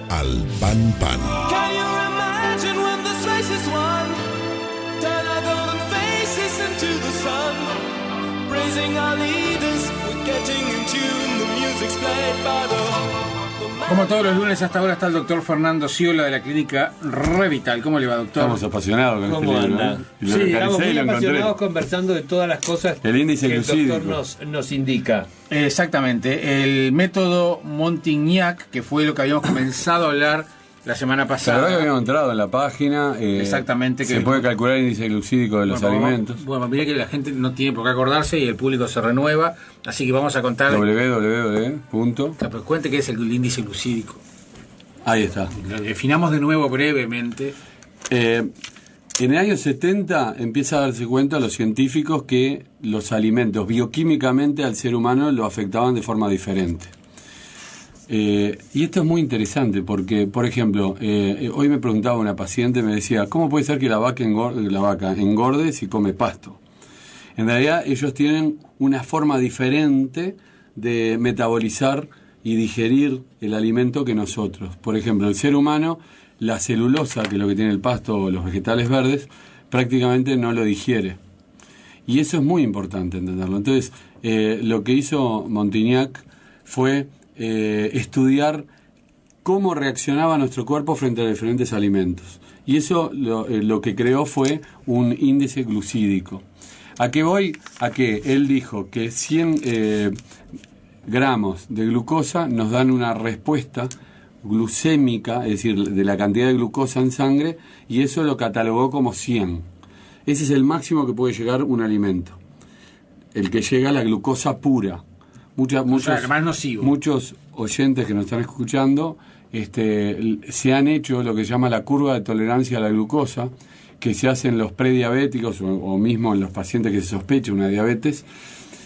al pan pan. Can you imagine when this race is won? Turn our golden faces into the sun. Praising our leaders, we're getting in tune. The music's played by the... Como todos los lunes hasta ahora está el doctor Fernando Sciolo de la clínica Revital. ¿Cómo le va, doctor? Estamos apasionados con ¿Cómo este libro, anda? ¿no? Sí, estamos muy lo apasionados encontré. conversando de todas las cosas El índice que el glucídico. doctor nos indica. Exactamente. El método Montignac, que fue lo que habíamos comenzado a hablar la semana La verdad pasada. que habíamos entrado en la página. Exactamente, Se que- puede calcular el índice glucídico de los Bueno, alimentos. Bueno, mira que la gente no tiene por qué acordarse y el público se renueva. Así que vamos a contar. www. Pero cuente qué es el índice glucídico. Ahí está. Lo definamos de nuevo brevemente. En el año 70 empieza a darse cuenta los científicos que los alimentos bioquímicamente al ser humano lo afectaban de forma diferente. Y esto es muy interesante porque, por ejemplo, hoy me preguntaba una paciente, me decía, ¿cómo puede ser que la vaca engorde si come pasto? En realidad ellos tienen una forma diferente de metabolizar y digerir el alimento que nosotros. Por ejemplo, el ser humano, la celulosa, que es lo que tiene el pasto o los vegetales verdes, prácticamente no lo digiere. Y eso es muy importante entenderlo. Entonces, lo que hizo Montignac fue estudiar cómo reaccionaba nuestro cuerpo frente a diferentes alimentos. Y eso lo que creó fue un índice glucídico. ¿A qué voy? A que él dijo que 100 gramos de glucosa nos dan una respuesta glucémica, es decir, de la cantidad de glucosa en sangre, y eso lo catalogó como 100. Ese es el máximo que puede llegar un alimento. El que llega a la glucosa pura. El más nocivo. Muchos oyentes que nos están escuchando se han hecho lo que se llama la curva de tolerancia a la glucosa, que se hace en los prediabéticos o mismo en los pacientes que se sospecha una diabetes.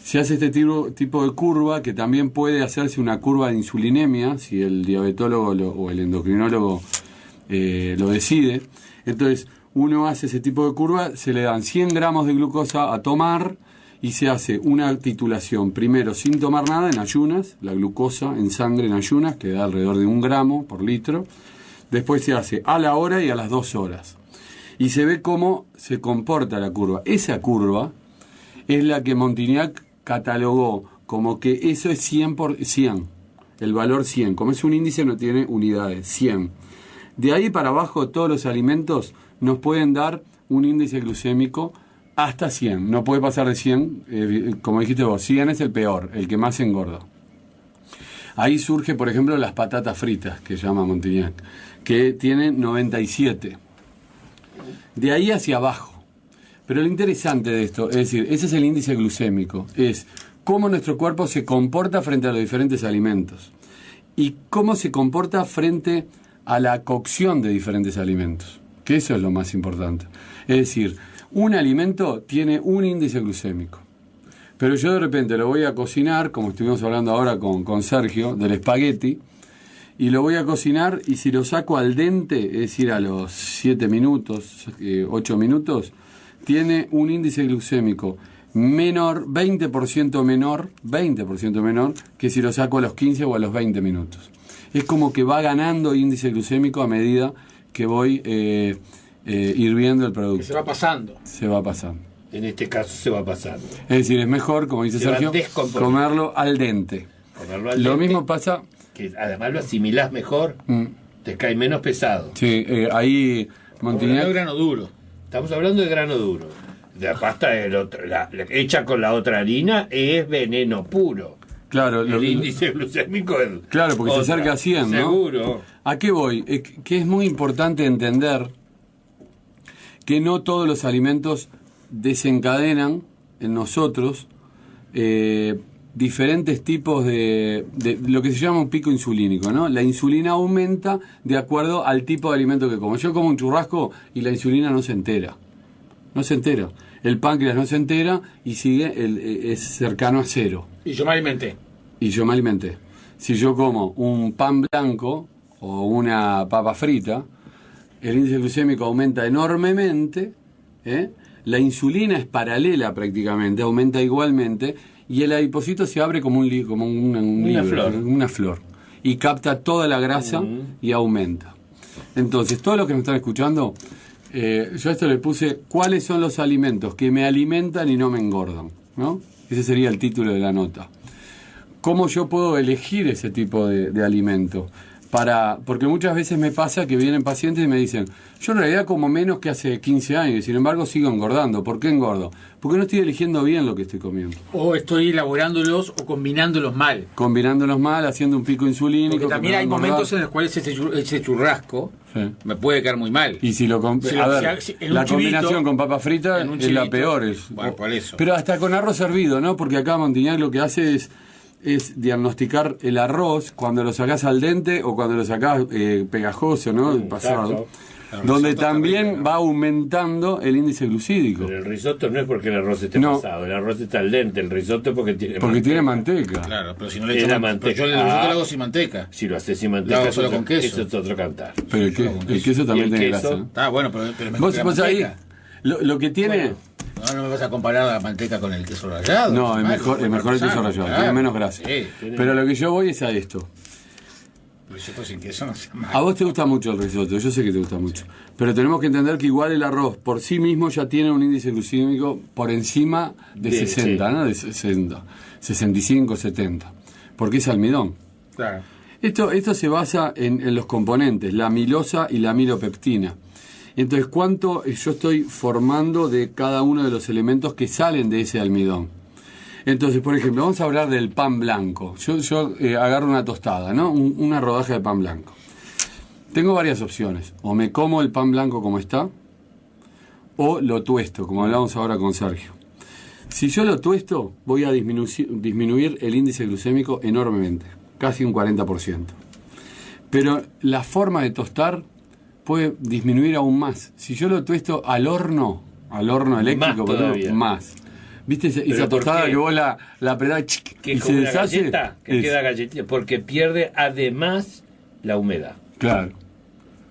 Se hace este tipo de curva, que también puede hacerse una curva de insulinemia, si el diabetólogo o el endocrinólogo lo decide. Entonces, uno hace ese tipo de curva, se le dan 100 gramos de glucosa a tomar y se hace una titulación, primero sin tomar nada, en ayunas, la glucosa en sangre en ayunas, que da alrededor de 1 gramo por litro. Después se hace a la hora y a las 2 horas. Y se ve cómo se comporta la curva. Esa curva es la que Montignac catalogó como que eso es 100 por 100, el valor 100. Como es un índice, no tiene unidades, 100. De ahí para abajo, todos los alimentos nos pueden dar un índice glucémico hasta 100. No puede pasar de 100, como dijiste vos, 100 es el peor, el que más engorda. Ahí surge, por ejemplo, las patatas fritas, que llama Montignac, que tienen 97. De ahí hacia abajo. Pero lo interesante de esto, es decir, ese es el índice glucémico, es cómo nuestro cuerpo se comporta frente a los diferentes alimentos y cómo se comporta frente a la cocción de diferentes alimentos, que eso es lo más importante. Es decir, un alimento tiene un índice glucémico, pero yo de repente lo voy a cocinar, como estuvimos hablando ahora con Sergio, del espagueti, y lo voy a cocinar, y si lo saco al dente, es decir, a los 7 minutos, 8 minutos, tiene un índice glucémico menor, 20% menor que si lo saco a los 15 o a los 20 minutos. Es como que va ganando índice glucémico a medida que voy hirviendo el producto. Que se va pasando. Se va pasando. En este caso se va pasando. Es decir, es mejor, como dice Se va Sergio, descomponiendo. comerlo al dente. Comerlo al Lo dente, mismo pasa... que además lo asimilás mejor, te cae menos pesado. Sí, ahí Montignac, Montignac... grano duro. Estamos hablando de grano duro. La pasta hecha con la otra harina es veneno puro. Claro, El índice glucémico es claro, porque se otra. acerca a 100, ¿no? Seguro. ¿A qué voy? Que es muy importante entender que no todos los alimentos desencadenan en nosotros diferentes tipos de lo que se llama un pico insulínico, ¿no? La insulina aumenta de acuerdo al tipo de alimento que como. Yo como un churrasco y la insulina no se entera. No se entera. El páncreas no se entera y sigue, es cercano a 0. Y yo me alimenté. Y yo me alimenté. Si yo como un pan blanco o una papa frita, el índice glucémico aumenta enormemente, la insulina es paralela prácticamente, aumenta igualmente, y el adipocito se abre como una flor. Una flor. y capta toda la grasa y aumenta. Entonces, todos los que me están escuchando, yo a esto le puse ¿cuáles son los alimentos que me alimentan y no me engordan? ¿No? Ese sería el título de la nota. ¿Cómo yo puedo elegir ese tipo de alimento? Porque muchas veces me pasa que vienen pacientes y me dicen, yo en realidad como menos que hace 15 años, y sin embargo sigo engordando. ¿Por qué engordo? Porque no estoy eligiendo bien lo que estoy comiendo. O estoy elaborándolos o combinándolos mal. Combinándolos mal, haciendo un pico insulínico. Porque también hay momentos en los cuales ese churrasco me puede caer muy mal. Y si lo la combinación con papa frita es la peor. Bueno, por eso. Pero hasta con arroz hervido, ¿no? Porque acá Montignac lo que hace es diagnosticar el arroz cuando lo sacás al dente o cuando lo sacás pegajoso, ¿no? El pasado. Donde también va aumentando el índice glucídico. Pero el risotto no es porque el arroz esté pasado, el arroz está al dente, el risotto es porque tiene manteca. Claro, pero si no le echo manteca. Yo el risotto lo hago sin manteca. Si lo haces sin manteca, lo hago solo con queso. Eso es otro cantar. Pero el queso también tiene grasa, ¿no? Ah, bueno, pero es mejor que la vos ahí, manteca. lo que tiene... Bueno, no me vas a comparar la manteca con el queso rallado. No, es mejor el queso rallado, tiene menos grasa. Sí, pero lo que yo voy es a esto. Risotto sin queso no sea mal. A vos te gusta mucho el risotto, yo sé que te gusta mucho. Pero tenemos que entender que igual el arroz por sí mismo ya tiene un índice glucémico por encima de 60, ¿no? De 60, 65, 70. Porque es almidón. Claro. Esto se basa en los componentes, la amilosa y la amilopeptina. Entonces, ¿cuánto yo estoy formando de cada uno de los elementos que salen de ese almidón? Entonces, por ejemplo, vamos a hablar del pan blanco. Yo agarro una tostada, ¿no? Una rodaja de pan blanco. Tengo varias opciones. O me como el pan blanco como está, o lo tuesto, como hablamos ahora con Sergio. Si yo lo tuesto, voy a disminuir el índice glucémico enormemente, casi un 40%. Pero la forma de tostar puede disminuir aún más. Si yo lo tuesto al horno eléctrico, más. ¿Viste esa tostada que vos la apretás y se deshace? Galleta, queda galletita, porque pierde además la humedad. Claro.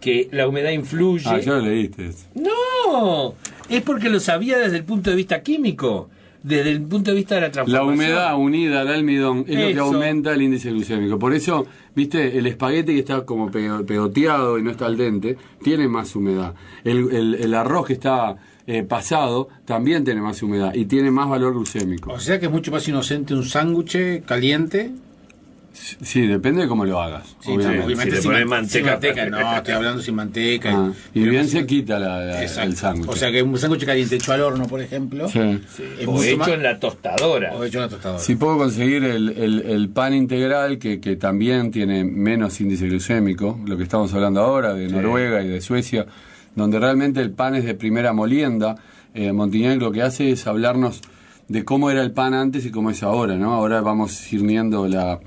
Que la humedad influye. Ah, ya lo leíste. No, es porque lo sabía desde el punto de vista químico, desde el punto de vista de la transformación. La humedad unida al almidón es lo que aumenta el índice glucémico. Por eso, viste, el espagueti que está como pegoteado y no está al dente, tiene más humedad. El arroz que está pasado también tiene más humedad y tiene más valor glucémico. O sea que es mucho más inocente un sándwich caliente. Sí, depende de cómo lo hagas. Sí, obviamente si le pones manteca. No, estoy hablando sin manteca. Y bien se quita el sándwich. O sea que un sándwich caliente hecho al horno, por ejemplo. Sí. O hecho en la tostadora. Si puedo conseguir el pan integral, que también tiene menos índice glucémico, lo que estamos hablando ahora, de Noruega y de Suecia, donde realmente el pan es de primera molienda. Montignac lo que hace es hablarnos de cómo era el pan antes y cómo es ahora, ¿no? Ahora vamos sirviendo la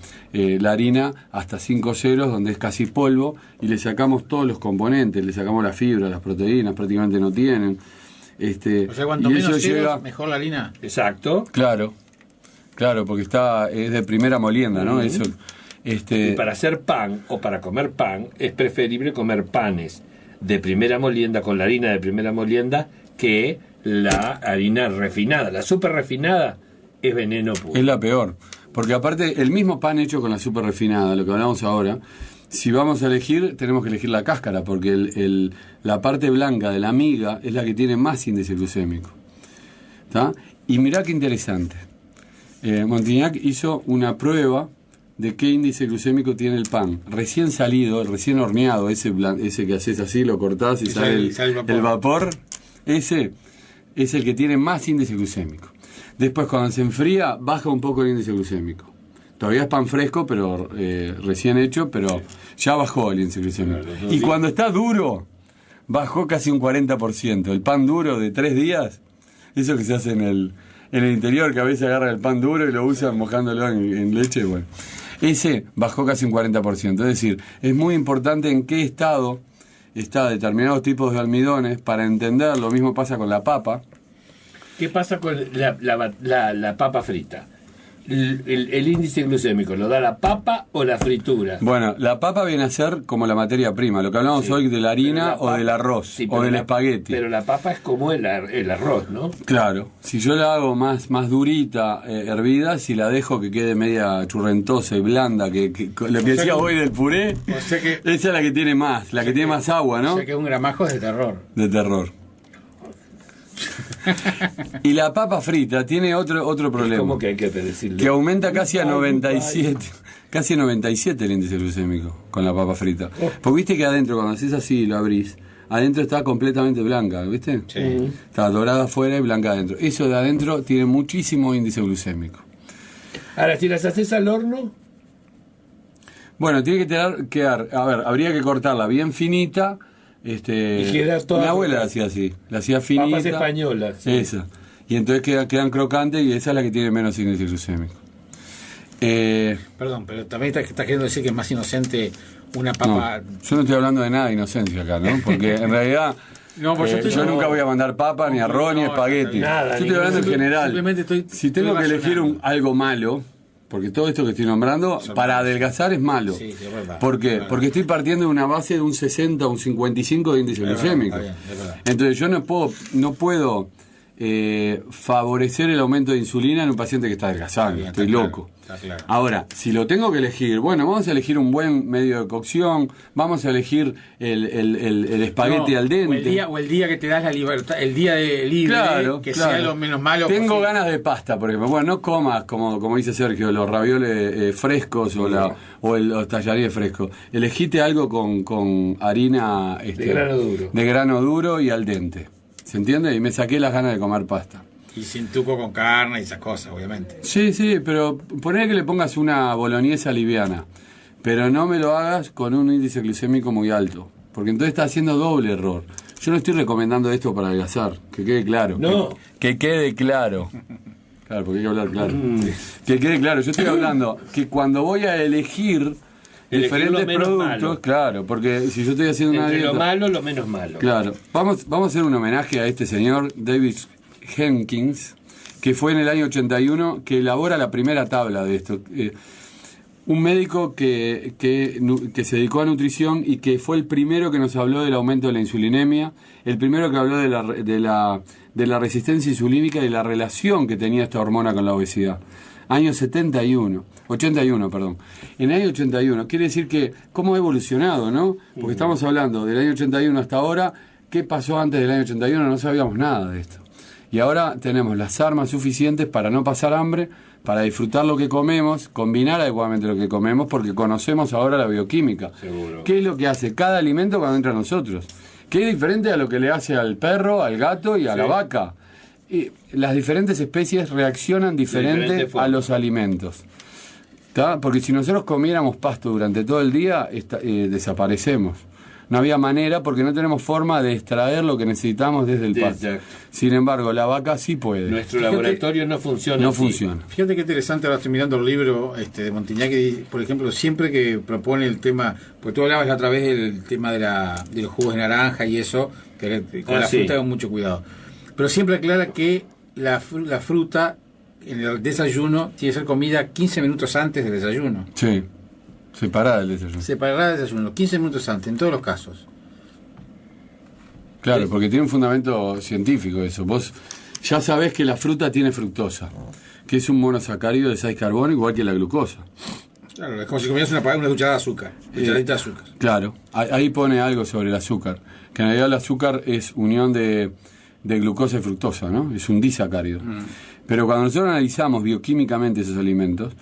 harina hasta 5 ceros, donde es casi polvo, y le sacamos todos los componentes, le sacamos la fibra, las proteínas, prácticamente no tienen. O sea, cuanto menos ceros, mejor la harina. Exacto. Claro, porque es de primera molienda, ¿no? Eso, Y para hacer pan o para comer pan, es preferible comer panes de primera molienda, con la harina de primera molienda, que la harina refinada. La super refinada es veneno puro. Es la peor. Porque aparte, el mismo pan hecho con la super refinada, lo que hablamos ahora, si vamos a elegir, tenemos que elegir la cáscara, porque la parte blanca de la miga es la que tiene más índice glucémico. ¿Tá? Y mirá qué interesante. Montignac hizo una prueba de qué índice glucémico tiene el pan. Recién salido, el recién horneado, ese que haces así, lo cortás y sale el vapor. Ese es el que tiene más índice glucémico. Después, cuando se enfría, baja un poco el índice glucémico. Todavía es pan fresco, pero recién hecho, pero ya bajó el índice glucémico. Y cuando está duro, bajó casi un 40%. El pan duro de 3 días, eso que se hace en el interior, que a veces agarran el pan duro y lo usan mojándolo en leche, bueno. Ese bajó casi un 40%. Es decir, es muy importante en qué estado está determinados tipos de almidones para entender. Lo mismo pasa con la papa. ¿Qué pasa con la papa frita? el índice glucémico lo da la papa o la fritura. Bueno, la papa viene a ser como la materia prima, lo que hablamos hoy de la harina o del arroz o del espagueti. Pero la papa es como el arroz, ¿no? Claro, si yo la hago más durita, hervida, si la dejo que quede media churrentosa y blanda, que lo que decía hoy del puré, O sea que, esa es la que tiene más, la que tiene más agua, ¿no? o sea que un gramajo es de terror. De terror. Y la papa frita tiene otro problema. ¿Cómo que hay que decirle? Que aumenta casi a 97. Casi a 97 el índice glucémico con la papa frita. Porque viste que adentro, cuando haces así y lo abrís, adentro está completamente blanca, ¿viste? Sí. Está dorada afuera y blanca adentro. Eso de adentro tiene muchísimo índice glucémico. Ahora, si las haces al horno, Bueno, tiene que quedar, a ver, habría que cortarla bien finita. Y queda toda mi abuela finita. la hacía así, la hacía finita. papas españolas. Sí. Esa. Y entonces quedan crocantes y esa es la que tiene menos índice glucémico. Perdón, pero también estás queriendo decir que es más inocente una papa. No, yo no estoy hablando de nada de inocencia acá, ¿no? Porque en realidad No, pues yo nunca voy a mandar papa, ni arroz, ni no, espagueti. nada, Yo estoy hablando en Simple- general. simplemente Si tengo que elegir algo malo, porque todo esto que estoy nombrando, para adelgazar es malo. Sí, es verdad. ¿Por qué? Es verdad. Porque estoy partiendo de una base de un 60 o un 55 de índice verdad, glucémico. está bien, es verdad. Entonces yo no puedo favorecer el aumento de insulina en un paciente que está adelgazando. Está bien, Estoy está loco. claro, está claro. Ahora, si lo tengo que elegir, bueno, vamos a elegir un buen medio de cocción, vamos a elegir el espagueti No, al dente. o el día que te das la libertad, el día de libre, Claro, que claro. sea lo menos malo Tengo posible. ganas de pasta, por ejemplo. Bueno, no comas, como dice Sergio, los ravioles frescos o los tallarines frescos. Elegite algo con harina De grano duro. de grano duro y al dente. ¿Se entiende? Y me saqué las ganas de comer pasta. Y sin tuco con carne y esas cosas, obviamente. Sí, pero poner que le pongas una boloñesa liviana, pero no me lo hagas con un índice glicémico muy alto, porque entonces estás haciendo doble error. Yo no estoy recomendando esto para adelgazar, que quede claro. No. Que quede claro. Claro, porque hay que hablar claro. Que quede claro, yo estoy hablando que cuando voy a elegir diferentes lo menos productos, malo. claro, porque si yo estoy haciendo una Entre dieta... lo malo, lo menos malo. Claro, vamos a hacer un homenaje a este señor, David Jenkins, que fue en el año 81, que elabora la primera tabla de esto. Un médico que se dedicó a nutrición y que fue el primero que nos habló del aumento de la insulinemia, el primero que habló de la resistencia insulínica y la relación que tenía esta hormona con la obesidad. Año 81, perdón. En el año 81, quiere decir que cómo ha evolucionado, ¿no? Porque estamos hablando del año 81 hasta ahora, ¿qué pasó antes del año 81? No sabíamos nada de esto. Y ahora tenemos las armas suficientes para no pasar hambre, para disfrutar lo que comemos, combinar adecuadamente lo que comemos, porque conocemos ahora la bioquímica. Seguro. ¿Qué es lo que hace cada alimento cuando entra a nosotros? ¿Qué es diferente a lo que le hace al perro, al gato y a la vaca? Y las diferentes especies reaccionan diferente diferente forma. a los alimentos. ¿Tá? Porque si nosotros comiéramos pasto durante todo el día, desaparecemos. No había manera porque no tenemos forma de extraer lo que necesitamos desde el pasto. Exacto. Sin embargo, la vaca sí puede. Nuestro Fíjate- laboratorio no funciona No así. funciona. Fíjate qué interesante, ahora estoy mirando el libro de Montignac, que, por ejemplo, siempre que propone el tema, porque tú hablabas la otra vez del tema de los jugos de naranja y eso, que con la sí. fruta con mucho cuidado. Pero siempre aclara que la fruta en el desayuno tiene que ser comida 15 minutos antes del desayuno. Sí. Separada del desayuno. Separada del desayuno, 15 minutos antes, en todos los casos. Claro, porque tiene un fundamento científico eso. Vos ya sabés que la fruta tiene fructosa, que es un monosacárido de 6 carbono igual que la glucosa. Claro, es como si comieras una cucharada de azúcar, cucharadita de azúcar. Claro, ahí pone algo sobre el azúcar, que en realidad el azúcar es unión de glucosa y fructosa, ¿no? Es un disacárido. Pero cuando nosotros analizamos bioquímicamente esos alimentos,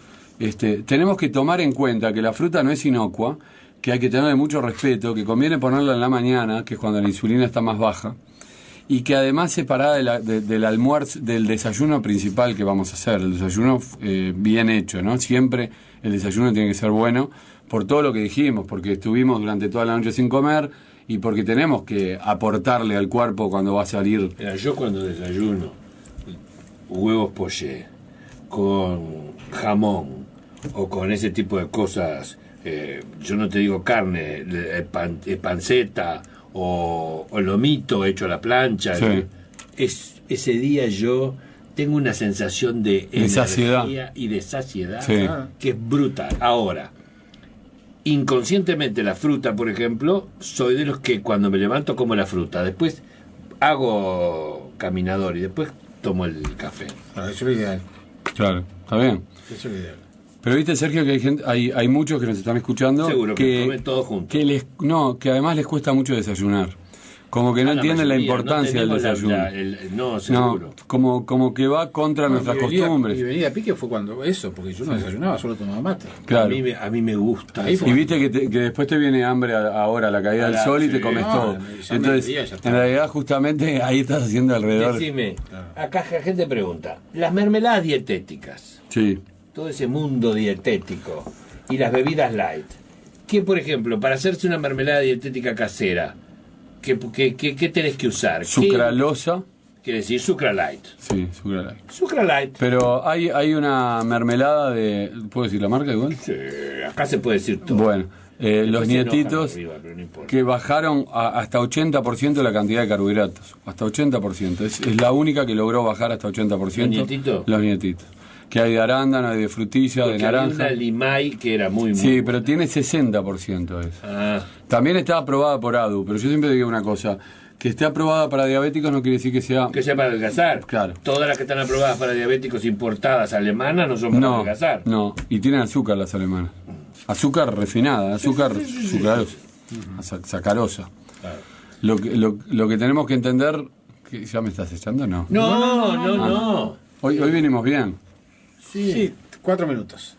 tenemos que tomar en cuenta que la fruta no es inocua, que hay que tenerle mucho respeto, que conviene ponerla en la mañana, que es cuando la insulina está más baja, y que además separada del almuerzo, del desayuno principal que vamos a hacer, el desayuno bien hecho, ¿no? Siempre el desayuno tiene que ser bueno, por todo lo que dijimos, porque estuvimos durante toda la noche sin comer, y porque tenemos que aportarle al cuerpo cuando va a salir. Mira, yo cuando desayuno huevos poché con jamón o con ese tipo de cosas, yo no te digo carne, panceta o lomito hecho a la plancha, Sí. ese día yo tengo una sensación de saciedad energía y de saciedad Sí. que es brutal. Ahora, inconscientemente la fruta, por ejemplo, soy de los que cuando me levanto como la fruta, después hago caminador y después tomo el café. Claro, eso es lo ideal. Claro, está bien. Eso es lo ideal. Pero viste, Sergio, que hay gente, hay muchos que nos están escuchando Seguro que comen todo junto. que además les cuesta mucho desayunar. Como que no entienden la importancia del desayuno. No, seguro. Como que va contra nuestras costumbres. Mi venida a pique fue cuando eso, porque yo no desayunaba, solo tomaba mate. Claro. A mí me gusta. Ahí fue. Y viste que después te viene hambre ahora, a la caída del sol, y te comes todo. ya Entonces, mediodía ya está. en realidad, justamente ahí estás haciendo alrededor. Decime, acá la gente pregunta, las mermeladas dietéticas, Sí. todo ese mundo dietético y las bebidas light, que por ejemplo, para hacerse una mermelada dietética casera, ¿qué tenés que usar? Sucralosa. Quiere decir Sucralite. Sí, sucralosa. Sucralite. Pero hay una mermelada de... ¿Puedo decir la marca igual? Sí, acá se puede decir todo. Bueno, Después los se nietitos enojan arriba, pero no importa. que bajaron hasta 80% la cantidad de carbohidratos. Hasta 80%. Es la única que logró bajar hasta 80%. ¿Los nietitos? Los nietitos. Que hay de arándano, hay de frutilla, Porque de había naranja. una limay que era muy Sí, buena. pero tiene 60% eso. Ah, También está aprobada por ADU, pero yo siempre digo una cosa. Que esté aprobada para diabéticos no quiere decir que sea... que sea para adelgazar. Claro. Todas las que están aprobadas para diabéticos importadas alemanas no son para No, adelgazar. no. Y tienen azúcar las alemanas. Azúcar refinada, azúcar sucrarosa, sacarosa. Claro. Lo que tenemos que entender... que ¿Ya me estás echando? No. No. Hoy vinimos bien. Sí, 4 minutos.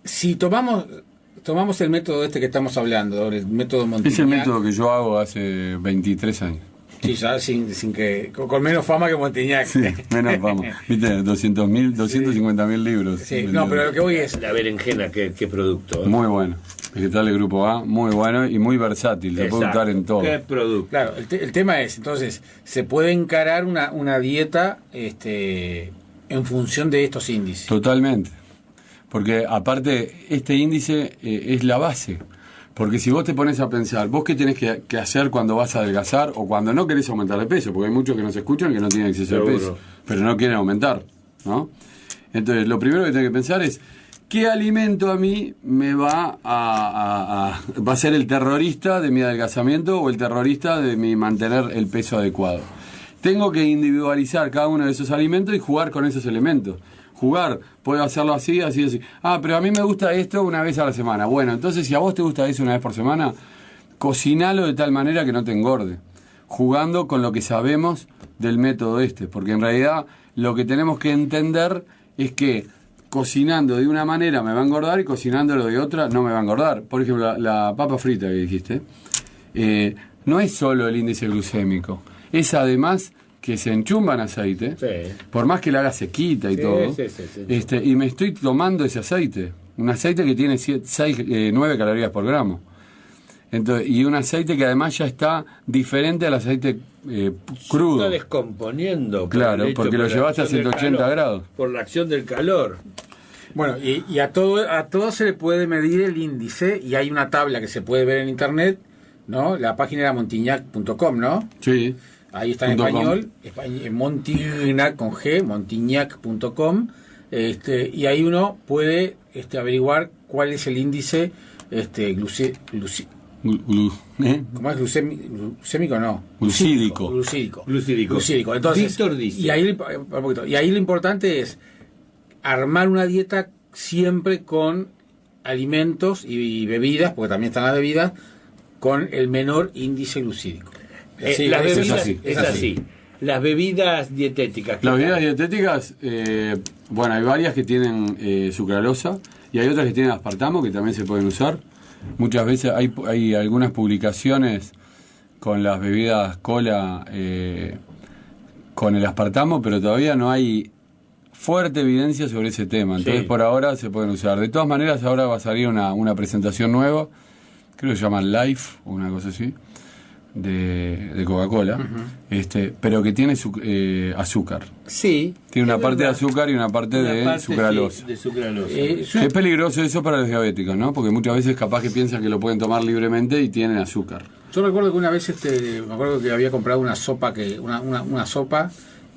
Si tomamos el método este que estamos hablando, el método Montignac. Es el método que yo hago hace 23 años. Sí, ya sin que con menos fama que Montignac. Sí, menos vamos. Viste, 250.000 libros. Sí, no, pero lo que voy es... La berenjena, qué producto. Muy bueno. Vegetal de grupo A, muy bueno y muy versátil. Se puede usar en todo. Qué producto. Claro, el tema es, entonces, se puede encarar una dieta en función de estos índices. Totalmente. Porque aparte, este índice es la base. Porque si vos te pones a pensar, vos qué tenés que hacer cuando vas a adelgazar o cuando no querés aumentar de peso, porque hay muchos que nos escuchan que no tienen exceso de peso, pero no quieren aumentar, ¿no? Entonces, lo primero que tenés que pensar es, ¿qué alimento a mí me va va a ser el terrorista de mi adelgazamiento o el terrorista de mi mantener el peso adecuado? Tengo que individualizar cada uno de esos alimentos y jugar con esos elementos. Jugar, puedo hacerlo así. Pero a mí me gusta esto una vez a la semana. Bueno, entonces si a vos te gusta eso una vez por semana, cocinalo de tal manera que no te engorde. Jugando con lo que sabemos del método porque en realidad lo que tenemos que entender es que cocinando de una manera me va a engordar y cocinándolo de otra no me va a engordar. Por ejemplo, la papa frita que dijiste, no es solo el índice glucémico, es además que se enchumba en aceite, Sí. por más que la haga sequita y todo, sí. y me estoy tomando ese aceite, un aceite que tiene 9 calorías por gramo. Entonces, y un aceite que además ya está diferente al aceite crudo. Se está descomponiendo. Claro, porque lo llevaste a 180 grados. Por la acción del calor. Bueno, y a todo se le puede medir el índice, y hay una tabla que se puede ver en internet, ¿no? La página era montignac.com, ¿no? Sí. Ahí está en español, Montignac con G, montignac.com, y ahí uno puede averiguar cuál es el índice ¿cómo es? Glucémico no. Glucídico. Glucídico. Entonces, Víctor dice. y ahí lo importante es armar una dieta siempre con alimentos y bebidas, porque también están las bebidas, con el menor índice glucídico. Sí, las es bebidas así, es así. Las bebidas dietéticas. Las bebidas dietéticas, bueno, hay varias que tienen sucralosa y hay otras que tienen aspartamo que también se pueden usar. Muchas veces hay algunas publicaciones con las bebidas cola con el aspartamo, pero todavía no hay fuerte evidencia sobre ese tema. Entonces, por ahora se pueden usar. De todas maneras, ahora va a salir una presentación nueva, creo que se llama Life o una cosa así, de Coca-Cola, pero que tiene azúcar. Sí. Tiene una es parte de verdad. azúcar y una parte de sucralosa. Sí, de sucralosa. Es peligroso eso para los diabéticos, ¿no? Porque muchas veces capaz que piensan que lo pueden tomar libremente y tienen azúcar. Yo recuerdo que una vez me acuerdo que había comprado una sopa una sopa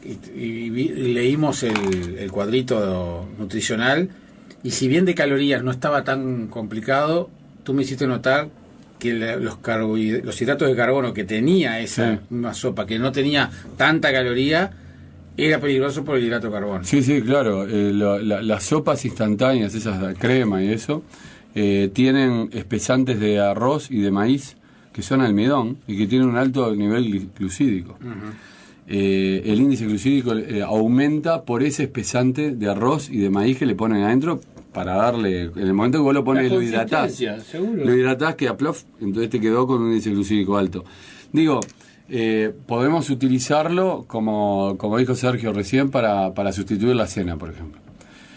y leímos el cuadrito nutricional, y si bien de calorías no estaba tan complicado, tú me hiciste notar que los hidratos de carbono que tenía esa una sopa, que no tenía tanta caloría, era peligroso por el hidrato de carbono. Sí, claro. Las sopas instantáneas, esas de crema y eso, tienen espesantes de arroz y de maíz, que son almidón, y que tienen un alto nivel glucídico. El índice glucídico aumenta por ese espesante de arroz y de maíz que le ponen adentro, para darle, en el momento que vos lo pones, lo hidratás, queda plof, entonces te quedó con un índice glucídico alto. Digo, podemos utilizarlo, como dijo Sergio recién, para sustituir la cena, por ejemplo.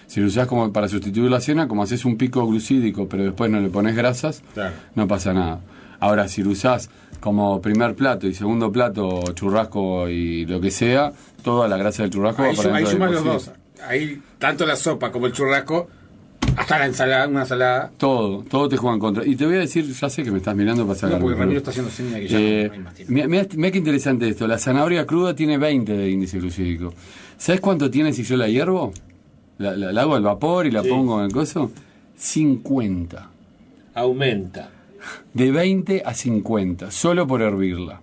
Si lo usás como para sustituir la cena, como haces un pico glucídico, pero después no le pones grasas, claro, no pasa nada. Ahora, si lo usás como primer plato y segundo plato, churrasco y lo que sea, toda la grasa del churrasco va para dentro. Ahí suman los dos. Ahí, tanto la sopa como el churrasco, hasta la ensalada, una ensalada. Todo te juega en contra. Y te voy a decir, ya sé que me estás mirando para sacar. No, porque Ramiro está haciendo señas que ya no hay más tiempo. Mira qué interesante esto. La zanahoria cruda tiene 20 de índice glucídico. ¿Sabes cuánto tiene si yo la hiervo? La hago al vapor y la pongo en el coso. 50. Aumenta. De 20 a 50, solo por hervirla.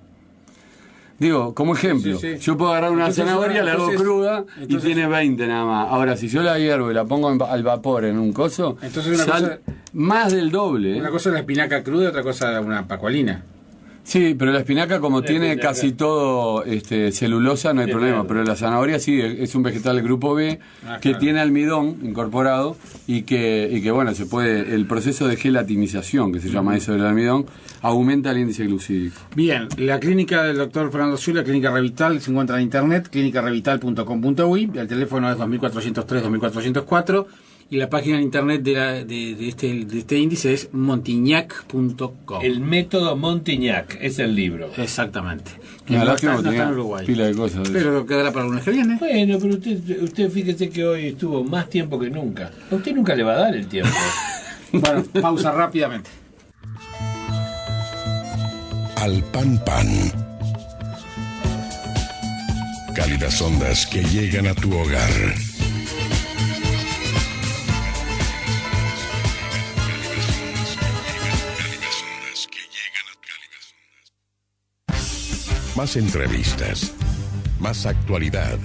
Digo, como ejemplo, yo puedo agarrar una zanahoria, la hago cruda y tiene 20 nada más. Ahora, si yo la hiervo y la pongo al vapor en un coso, entonces una cosa, más del doble. Una cosa es la espinaca cruda y otra cosa es una pascualina. Sí, pero la espinaca, como tiene casi todo celulosa, no hay problema. Pero la zanahoria sí, es un vegetal del grupo B que tiene almidón incorporado y que bueno, se puede, el proceso de gelatinización, que se llama eso del almidón, aumenta el índice glucídico. Bien, la clínica del doctor Fernando Zul, la clínica Revital, se encuentra en internet, clinicarevital.com.uy, el teléfono es 2403-2404. Y la página de internet de este índice es montignac.com. El método Montignac es el libro. Exactamente. Que no está en Uruguay. Pila de cosas. Pero quedará para el lunes que viene. Bueno, pero usted fíjese que hoy estuvo más tiempo que nunca. A usted nunca le va a dar el tiempo. Bueno, pausa rápidamente. Al pan. Cálidas ondas que llegan a tu hogar. Más entrevistas, más actualidad,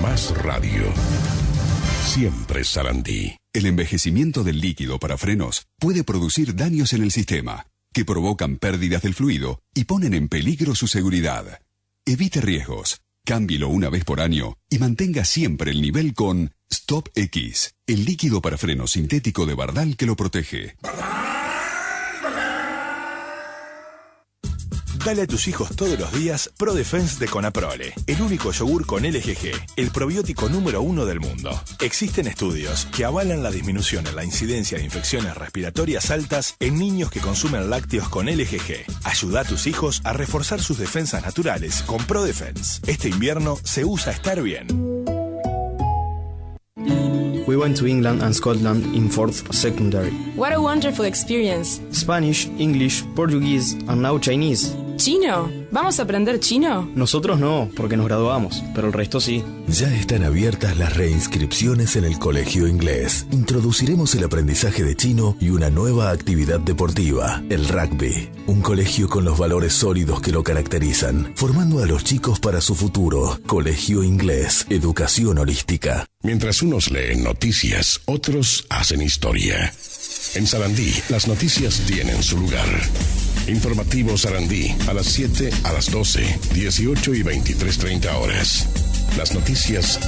más radio. Siempre Sarandí. El envejecimiento del líquido para frenos puede producir daños en el sistema, que provocan pérdidas del fluido y ponen en peligro su seguridad. Evite riesgos, cámbielo una vez por año y mantenga siempre el nivel con Stop X, el líquido para frenos sintético de Bardal que lo protege. Dale a tus hijos todos los días Pro Defense de Conaprole, el único yogur con LGG, el probiótico número 1 del mundo. Existen estudios que avalan la disminución en la incidencia de infecciones respiratorias altas en niños que consumen lácteos con LGG. Ayuda a tus hijos a reforzar sus defensas naturales con Pro Defense. Este invierno se usa estar bien. We went to England and Scotland in 4th secondary. What a wonderful experience. Spanish, English, Portuguese, and now Chinese. ¿Chino? ¿Vamos a aprender chino? Nosotros no, porque nos graduamos, pero el resto sí. Ya están abiertas las reinscripciones en el Colegio Inglés. Introduciremos el aprendizaje de chino y una nueva actividad deportiva, el rugby. Un colegio con los valores sólidos que lo caracterizan, formando a los chicos para su futuro. Colegio Inglés, educación holística. Mientras unos leen noticias, otros hacen historia. En Sarandí, las noticias tienen su lugar. Informativo Sarandí, a las 7, a las 12, 18 y 23:30 horas. Las noticias